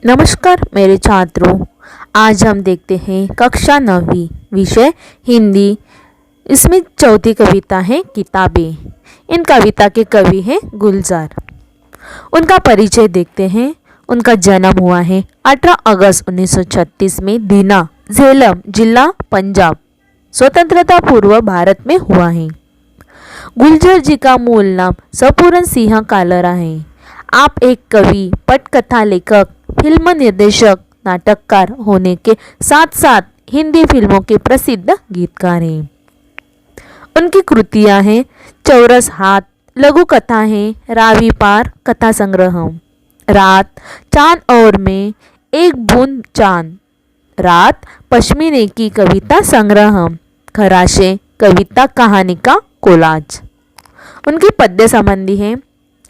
नमस्कार मेरे छात्रों। आज हम देखते हैं कक्षा 9वीं विषय हिंदी। इसमें चौथी कविता है किताबें। इन कविता के कवि हैं गुलजार। उनका परिचय देखते हैं। उनका जन्म हुआ है 18 अगस्त 1936 में दीना, झेलम जिला, पंजाब, स्वतंत्रता पूर्व भारत में हुआ है। गुलजार जी का मूल नाम सपूरन सिंह कालरा है। आप एक कवि, पटकथा लेखक, फिल्म निर्देशक, नाटककार होने के साथ साथ हिंदी फिल्मों के प्रसिद्ध गीतकार हैं। उनकी कृतियां हैं चौरस हाथ, लघु कथा है, रावी पार कथा संग्रह, रात, चांद और मैं, एक बूंद चांद, रात, पश्मीने की कविता संग्रह, खराशे कविता कहानी का कोलाज। उनकी पद्य संबंधी है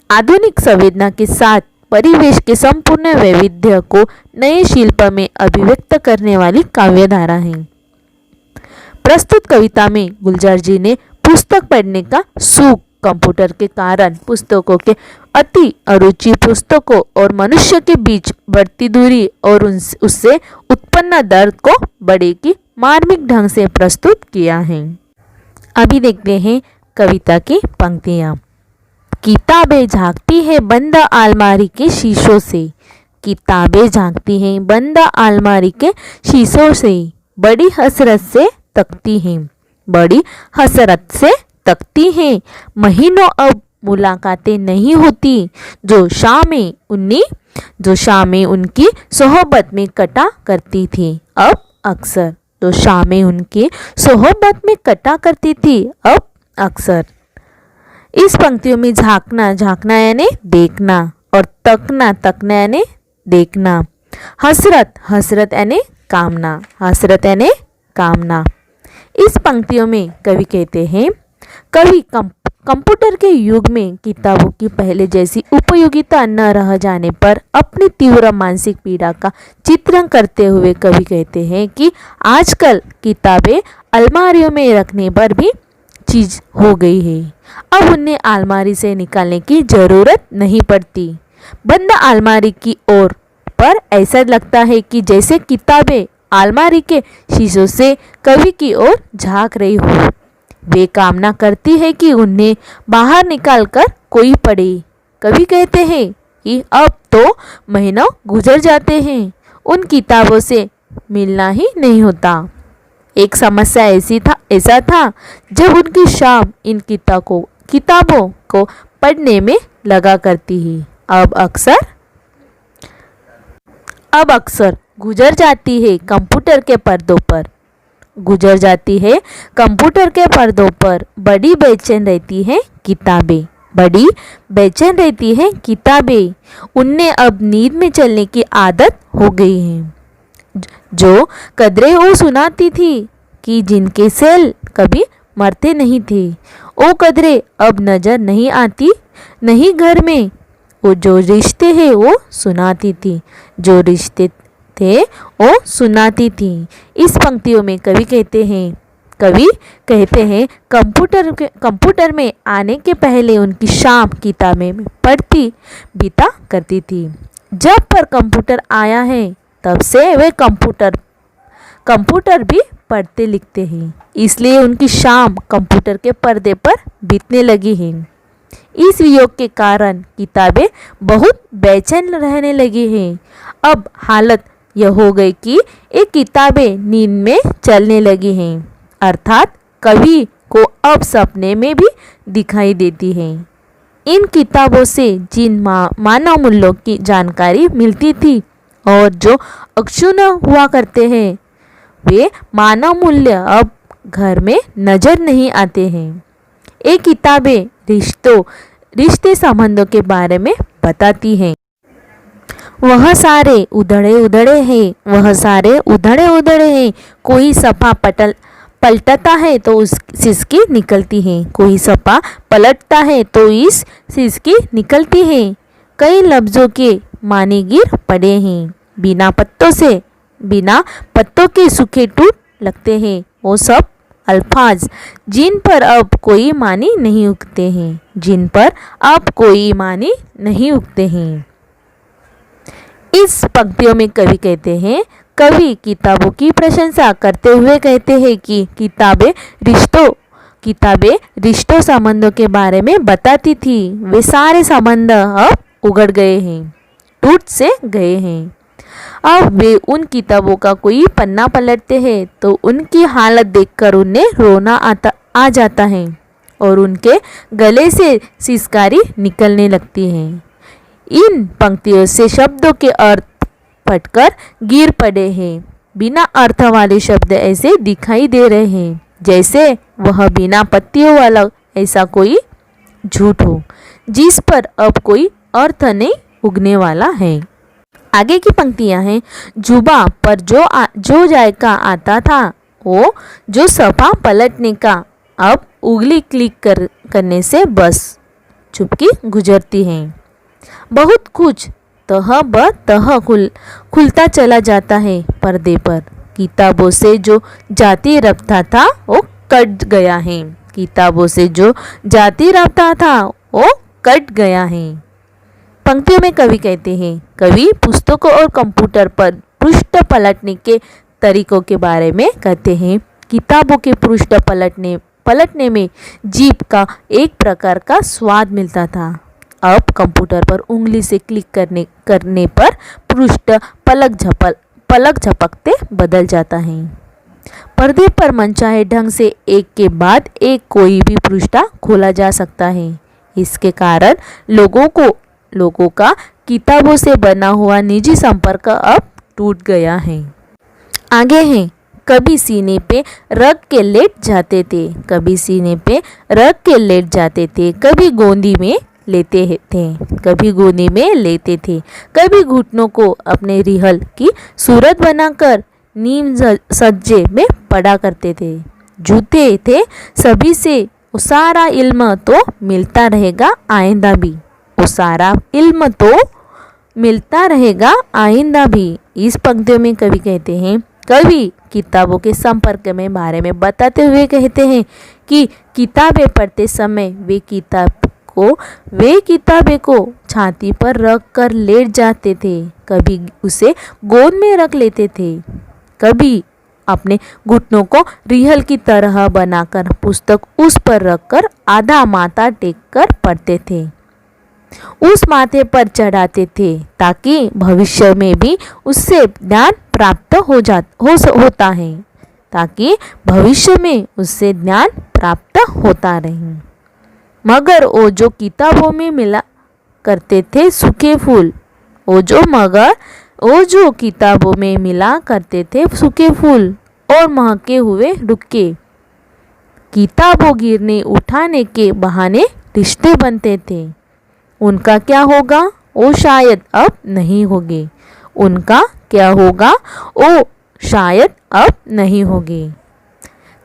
आधुनिक संवेदना के साथ परिवेश के संपूर्ण वैविध्य को नए शिल्प में अभिव्यक्त करने वाली काव्यधारा है। प्रस्तुत कविता में गुलजार जी ने पुस्तक पढ़ने का सुख, कंप्यूटर के कारण पुस्तकों के अति अरुचि पुस्तकों और मनुष्य के बीच बढ़ती दूरी और उससे उत्पन्न दर्द को बड़े की मार्मिक ढंग से प्रस्तुत किया है। अभी देखते हैं कविता की पंक्तियाँ। किताबें झांकती है बंद अलमारी के शीशों से, किताबें झांकती हैं बंद अलमारी के शीशों से, बड़ी हसरत से तकती हैं, बड़ी हसरत से तकती हैं। महीनों अब मुलाकातें नहीं होती, जो शामें उनकी सोहबत में कटा करती थी अब अक्सर, जो शामें उनकी सोहबत में कटा करती थी अब अक्सर। इस पंक्तियों में झांकना यानी देखना और तकना यानी देखना। हसरत यानी कामना। इस पंक्तियों में कवि कहते हैं, कवि कंप्यूटर के युग में किताबों की पहले जैसी उपयोगिता न रह जाने पर अपनी तीव्र मानसिक पीड़ा का चित्रण करते हुए कवि कहते हैं कि आजकल किताबें अलमारियों में रखने पर भी चीज हो गई है। अब उन्हें अलमारी से निकालने की जरूरत नहीं पड़ती। बंद अलमारी की ओर पर ऐसा लगता है कि जैसे किताबें अलमारी के शीशों से कवि की ओर झांक रही हो। वे कामना करती है कि उन्हें बाहर निकालकर कोई पढ़े। कवि कहते हैं कि अब तो महीनों गुजर जाते हैं, उन किताबों से मिलना ही नहीं होता। एक समस्या ऐसा था जब उनकी शाम इन किताबों को पढ़ने में लगा करती है। अब अक्सर गुजर जाती है कंप्यूटर के पर्दों पर, बड़ी बेचैन रहती है किताबें, उन्हें अब नींद में चलने की आदत हो गई है। जो कदरें वो सुनाती थी कि जिनके सेल कभी मरते नहीं थे, वो कदरें अब नजर नहीं आती, नहीं घर में। वो जो रिश्ते हैं वो सुनाती थी, जो रिश्ते थे वो सुनाती थी। इस पंक्तियों में कवि कहते हैं कंप्यूटर में आने के पहले उनकी शाम किताबें में पढ़ती बीता करती थी। जब पर कंप्यूटर आया है तब से वे कंप्यूटर भी पढ़ते लिखते हैं, इसलिए उनकी शाम कंप्यूटर के पर्दे पर बीतने लगी है। इस वियोग के कारण किताबें बहुत बेचैन रहने लगी हैं। अब हालत यह हो गई कि ये किताबें नींद में चलने लगी हैं, अर्थात कवि को अब सपने में भी दिखाई देती हैं। इन किताबों से जिन मानव मूल्यों की जानकारी मिलती थी और जो अक्षुण्ण हुआ करते हैं, वे मानव मूल्य अब घर में नजर नहीं आते हैं। ये किताबें रिश्ते संबंधों के बारे में बताती हैं। वह सारे उधड़े उधड़े हैं, कोई सपा पलटता है तो उस सिसकी निकलती है, कोई सपा पलटता है तो इस सिसकी निकलती है। कई लफ्जों के माने गिर पड़े हैं, बिना पत्तों के सूखे टूट लगते हैं। वो सब अल्फाज जिन पर अब कोई मानी नहीं उगते हैं। इस पंक्तियों में कवि कहते हैं, कवि किताबों की प्रशंसा करते हुए कहते हैं कि किताबें रिश्तों संबंधों के बारे में बताती थी। वे सारे संबंध अब उगड़ गए हैं, टूट से गए हैं। अब वे उन किताबों का कोई पन्ना पलटते हैं तो उनकी हालत देखकर उन्हें रोना आ जाता है और उनके गले से सिसकारी निकलने लगती है। इन पंक्तियों से शब्दों के अर्थ फटकर गिर पड़े हैं। बिना अर्थ वाले शब्द ऐसे दिखाई दे रहे हैं जैसे वह बिना पत्तियों वाला ऐसा कोई झूठ हो जिस पर अब कोई अर्थ नहीं उगने वाला है। आगे की पंक्तियां हैं, जुबा पर जो जायका आता था वो जो सफा पलटने का, अब उंगली क्लिक करने से बस चुपकी गुजरती है। बहुत कुछ तह ब तह खुलता चला जाता है पर्दे पर। किताबों से जो जाती रब्ता था वो कट गया है। किताबों से जो जाती रब्ता था वो कट गया है। पंक्तियों में कवि कहते हैं, कवि पुस्तकों और कंप्यूटर पर पृष्ठ पलटने के तरीकों के बारे में कहते हैं। किताबों के पृष्ठ पलटने में जीभ का एक प्रकार का स्वाद मिलता था। अब कंप्यूटर पर उंगली से क्लिक करने पर पृष्ठ पलक झपकते बदल जाता है। पर्दे पर मनचाहे ढंग से एक के बाद एक कोई भी पृष्ठ खोला जा सकता है। इसके कारण लोगों का किताबों से बना हुआ निजी संपर्क अब टूट गया है। आगे है, कभी सीने पे रख के लेट जाते थे, कभी गोदी में लेते थे, कभी घुटनों को अपने रिहल की सूरत बनाकर नीम सज्जे में पड़ा करते थे। जूते थे सभी से वो सारा इल्म तो मिलता रहेगा आइंदा भी। इस पंक्तियों में कवि कहते हैं, कवि किताबों के संपर्क में बारे में बताते हुए कहते हैं कि किताबें पढ़ते समय वे किताबें को छाती पर रख कर लेट जाते थे, कभी उसे गोद में रख लेते थे, कभी अपने घुटनों को रिहल की तरह बनाकर पुस्तक उस पर रखकर आधा माथा टेक कर पढ़ते थे, उस माथे पर चढ़ाते थे ताकि भविष्य में भी उससे ज्ञान प्राप्त होता रहे। मगर वो जो किताबों में मिला करते थे सूखे फूल, और महके हुए रुक्के, किताबों गिरने उठाने के बहाने रिश्ते बनते थे, उनका क्या होगा वो शायद अब नहीं होगी।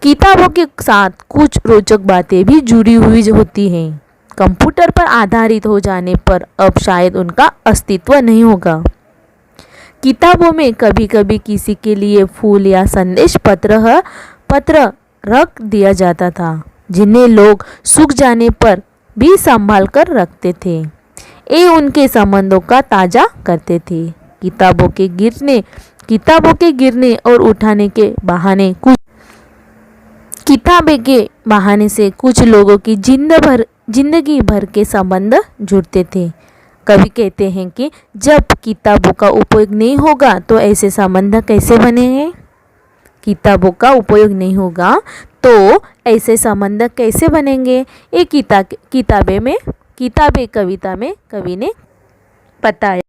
किताबों के साथ कुछ रोचक बातें भी जुड़ी हुई होती हैं। कंप्यूटर पर आधारित हो जाने पर अब शायद उनका अस्तित्व नहीं होगा। किताबों में कभी कभी किसी के लिए फूल या संदेश पत्र रख दिया जाता था, जिन्हें लोग सूख जाने पर भी संभाल कर रखते थे। ये उनके संबंधों का ताजा करते थे। किताबों के गिरने और उठाने के बहाने से कुछ लोगों की जिंदगी भर के संबंध जुड़ते थे। कवि कहते हैं कि जब किताबों का उपयोग नहीं होगा तो ऐसे संबंध कैसे बनेंगे? किताबों का उपयोग नहीं होगा तो ऐसे संबंध कैसे बनेंगे? ये किताबें कविता में कवि ने बताया।